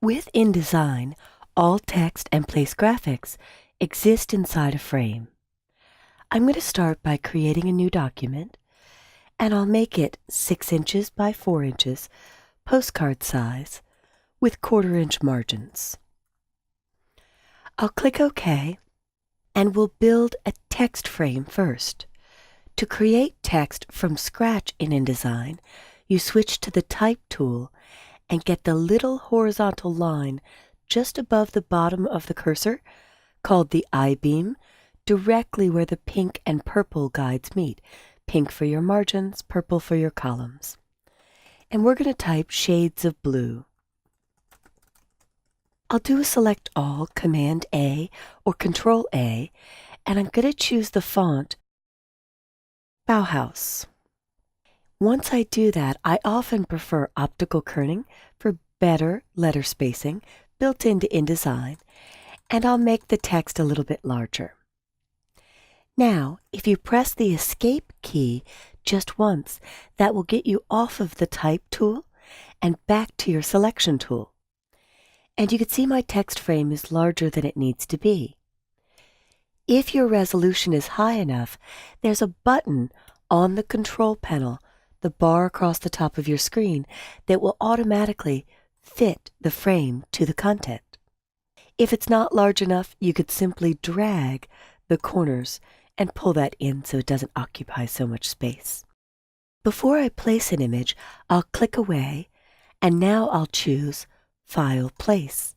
With InDesign, all text and place graphics exist inside a frame. I'm going to start by creating a new document, and I'll make it 6 inches by 4 inches, postcard size, with 1/4 inch margins. I'll click OK, and we'll build a text frame first. To create text from scratch in InDesign, you switch to the Type tool and get the little horizontal line just above the bottom of the cursor, called the I-beam, directly where the pink and purple guides meet. Pink for your margins, purple for your columns. And we're going to type shades of blue. I'll do a Select All, Command A or Control A, and I'm going to choose the font Bauhaus. Once I do that, I often prefer optical kerning for better letter spacing built into InDesign, and I'll make the text a little bit larger. Now, if you press the Escape key just once, that will get you off of the Type tool and back to your Selection tool. And you can see my text frame is larger than it needs to be. If your resolution is high enough, there's a button on the control panel, the bar across the top of your screen, that will automatically fit the frame to the content. If it's not large enough, you could simply drag the corners and pull that in so it doesn't occupy so much space. Before I place an image, I'll click away, and now I'll choose File Place.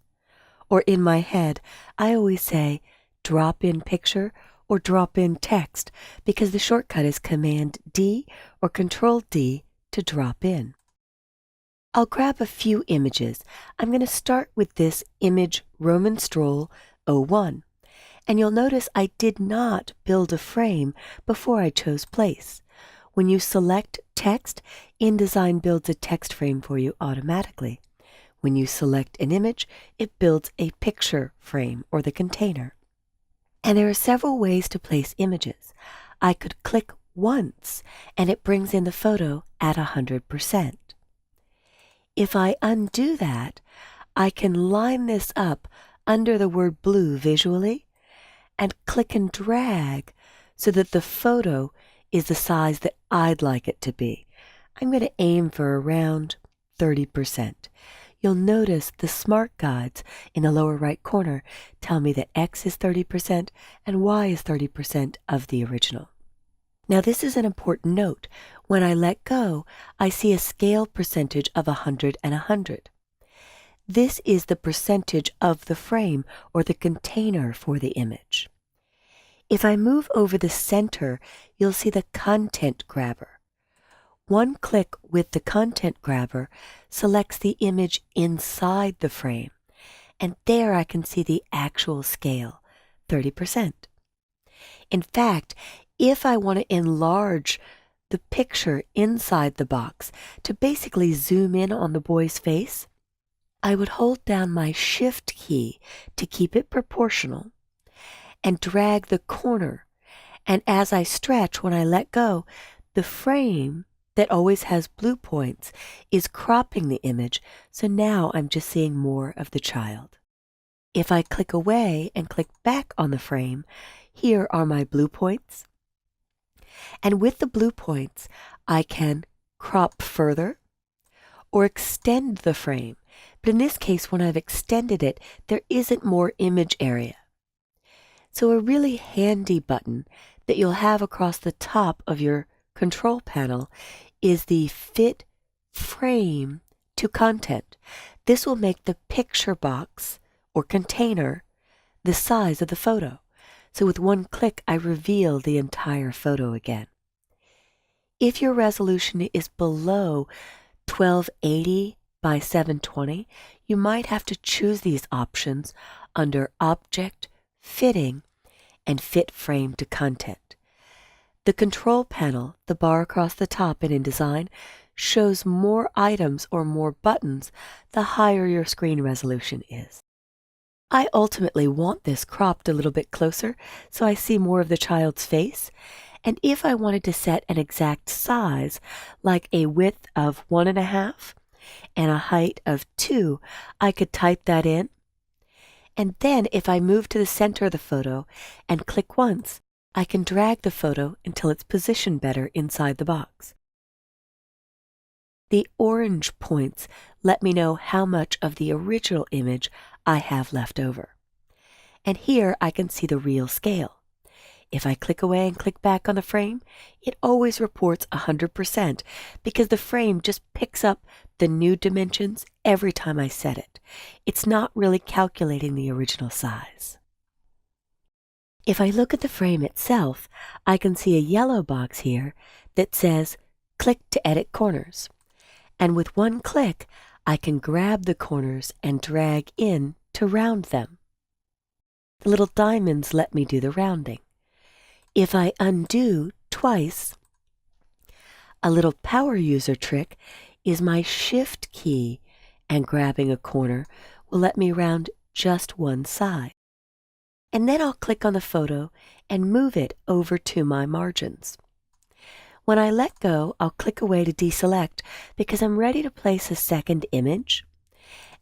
Or in my head, I always say Drop in Picture or Drop in Text, because the shortcut is Command D or Control D to drop in. I'll grab a few images. I'm going to start with this image Roman Stroll 01. And you'll notice I did not build a frame before I chose place. When you select text, InDesign builds a text frame for you automatically. When you select an image, it builds a picture frame or the container. And there are several ways to place images. I could click once and it brings in the photo at 100%. If I undo that, I can line this up under the word blue visually and click and drag so that the photo is the size that I'd like it to be. I'm going to aim for around 30%. You'll notice the Smart Guides in the lower right corner tell me that X is 30% and Y is 30% of the original. Now this is an important note. When I let go, I see a scale percentage of 100 and 100. This is the percentage of the frame or the container for the image. If I move over the center, you'll see the Content Grabber. One click with the Content Grabber selects the image inside the frame, and there I can see the actual scale, 30%. In fact, if I want to enlarge the picture inside the box to basically zoom in on the boy's face, I would hold down my Shift key to keep it proportional and drag the corner. And as I stretch, when I let go, the frame that always has blue points is cropping the image, so now I'm just seeing more of the child. If I click away and click back on the frame, here are my blue points. And with the blue points, I can crop further or extend the frame. But in this case, when I've extended it, there isn't more image area. So a really handy button that you'll have across the top of your control panel is the Fit Frame to Content. This will make the picture box or container the size of the photo. So with one click, I reveal the entire photo again. If your resolution is below 1280 by 720, you might have to choose these options under Object, Fitting, and Fit Frame to Content. The control panel, the bar across the top in InDesign, shows more items or more buttons the higher your screen resolution is. I ultimately want this cropped a little bit closer so I see more of the child's face, and if I wanted to set an exact size, like a width of 1.5 and a height of 2, I could type that in. And then if I move to the center of the photo and click once, I can drag the photo until it's positioned better inside the box. The orange points let me know how much of the original image I have left over. And here I can see the real scale. If I click away and click back on the frame, it always reports 100% because the frame just picks up the new dimensions every time I set it. It's not really calculating the original size. If I look at the frame itself, I can see a yellow box here that says click to edit corners. And with one click, I can grab the corners and drag in to round them. The little diamonds let me do the rounding. If I undo twice, a little power user trick is my Shift key, and grabbing a corner will let me round just one side. And then I'll click on the photo and move it over to my margins. When I let go, I'll click away to deselect because I'm ready to place a second image.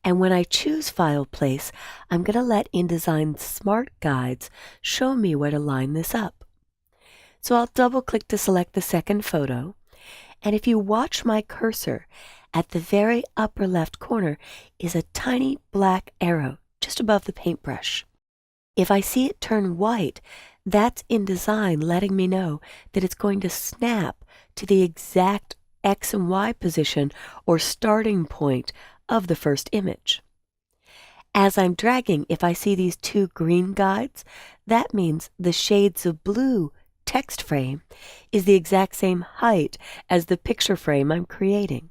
And when I choose File Place, I'm going to let InDesign's Smart Guides show me where to line this up. So I'll double-click to select the second photo, and if you watch my cursor, at the very upper left corner is a tiny black arrow just above the paintbrush. If I see it turn white, that's InDesign letting me know that it's going to snap to the exact X and Y position or starting point of the first image. As I'm dragging, if I see these two green guides, that means the shades of blue text frame is the exact same height as the picture frame I'm creating.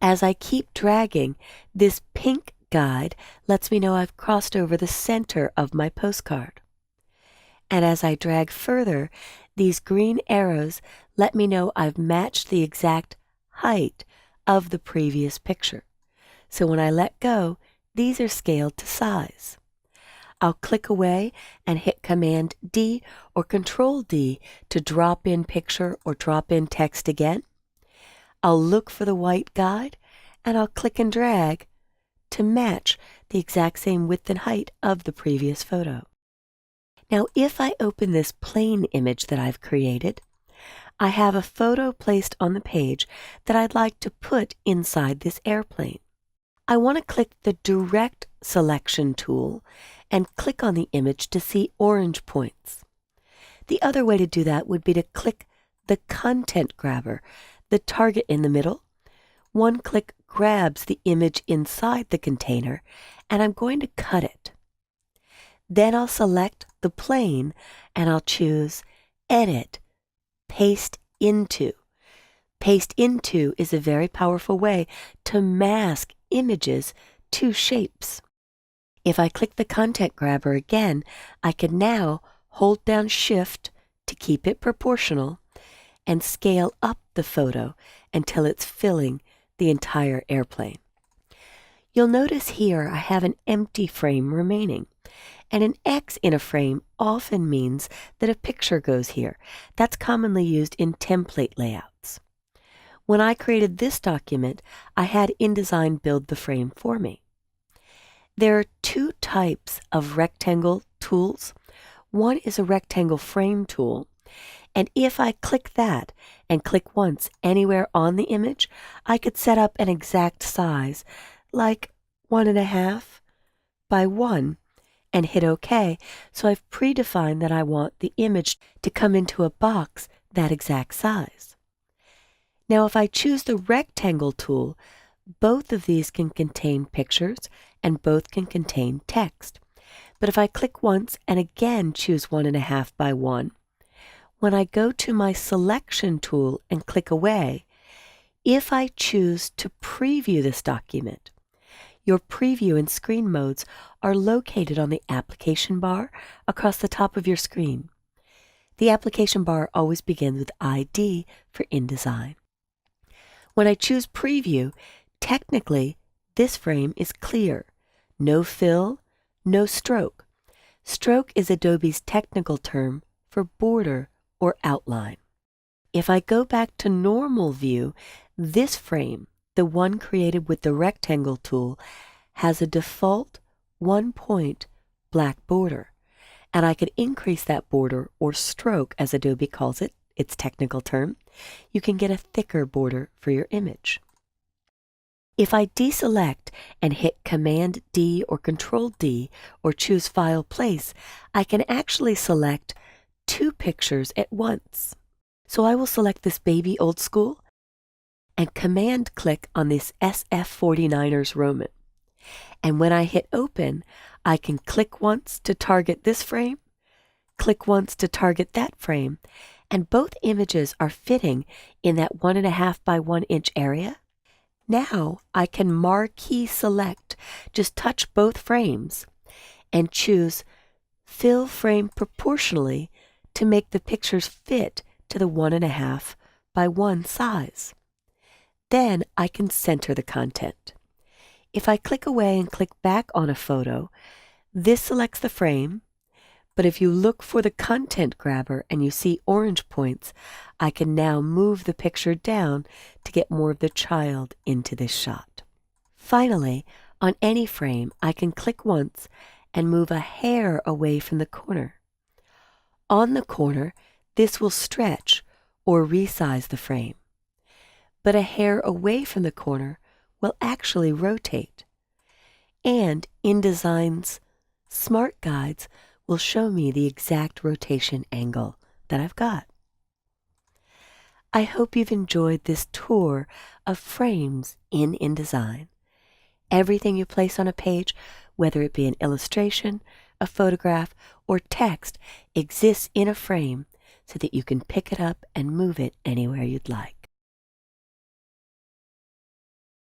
As I keep dragging, this pink guide lets me know I've crossed over the center of my postcard. And as I drag further, these green arrows let me know I've matched the exact height of the previous picture. So when I let go, these are scaled to size. I'll click away and hit Command D or Control D to drop in picture or drop in text again. I'll look for the white guide and I'll click and drag to match the exact same width and height of the previous photo. Now if I open this plain image that I've created, I have a photo placed on the page that I'd like to put inside this airplane. I want to click the Direct Selection tool and click on the image to see orange points. The other way to do that would be to click the Content Grabber, the target in the middle. One click grabs the image inside the container, and I'm going to cut it. Then I'll select the plane and I'll choose Edit, Paste Into. Paste Into is a very powerful way to mask images to shapes. If I click the Content Grabber again, I can now hold down Shift to keep it proportional and scale up the photo until it's filling the entire airplane. You'll notice here I have an empty frame remaining, and an X in a frame often means that a picture goes here. That's commonly used in template layouts. When I created this document, I had InDesign build the frame for me. There are two types of rectangle tools. One is a rectangle frame tool, and if I click that and click once anywhere on the image, I could set up an exact size, like 1.5 by 1, and hit OK, so I've predefined that I want the image to come into a box that exact size. Now if I choose the rectangle tool, both of these can contain pictures and both can contain text. But if I click once and again choose 1.5 by 1, when I go to my selection tool and click away, if I choose to preview this document, your preview and screen modes are located on the application bar across the top of your screen. The application bar always begins with ID for InDesign. When I choose preview, technically this frame is clear. No fill, no stroke. Stroke is Adobe's technical term for border or outline. If I go back to normal view, this frame, the one created with the rectangle tool has a default 1-point black border, and I could increase that border, or stroke as Adobe calls it, its technical term. You can get a thicker border for your image. If I deselect and hit Command D or Control D or choose File Place, I can actually select 2 pictures at once. So I will select this baby old school and Command click on this SF49ers Roman. And when I hit Open, I can click once to target this frame, click once to target that frame, and both images are fitting in that 1.5 by 1 inch area. Now I can marquee select, just touch both frames, and choose Fill Frame Proportionally to make the pictures fit to the 1.5 by 1 size. Then I can center the content. If I click away and click back on a photo, this selects the frame, but if you look for the content grabber and you see orange points, I can now move the picture down to get more of the child into this shot. Finally, on any frame, I can click once and move a hair away from the corner. On the corner, this will stretch or resize the frame, but a hair away from the corner will actually rotate. And InDesign's Smart Guides will show me the exact rotation angle that I've got. I hope you've enjoyed this tour of frames in InDesign. Everything you place on a page, whether it be an illustration, a photograph, or text, exists in a frame so that you can pick it up and move it anywhere you'd like.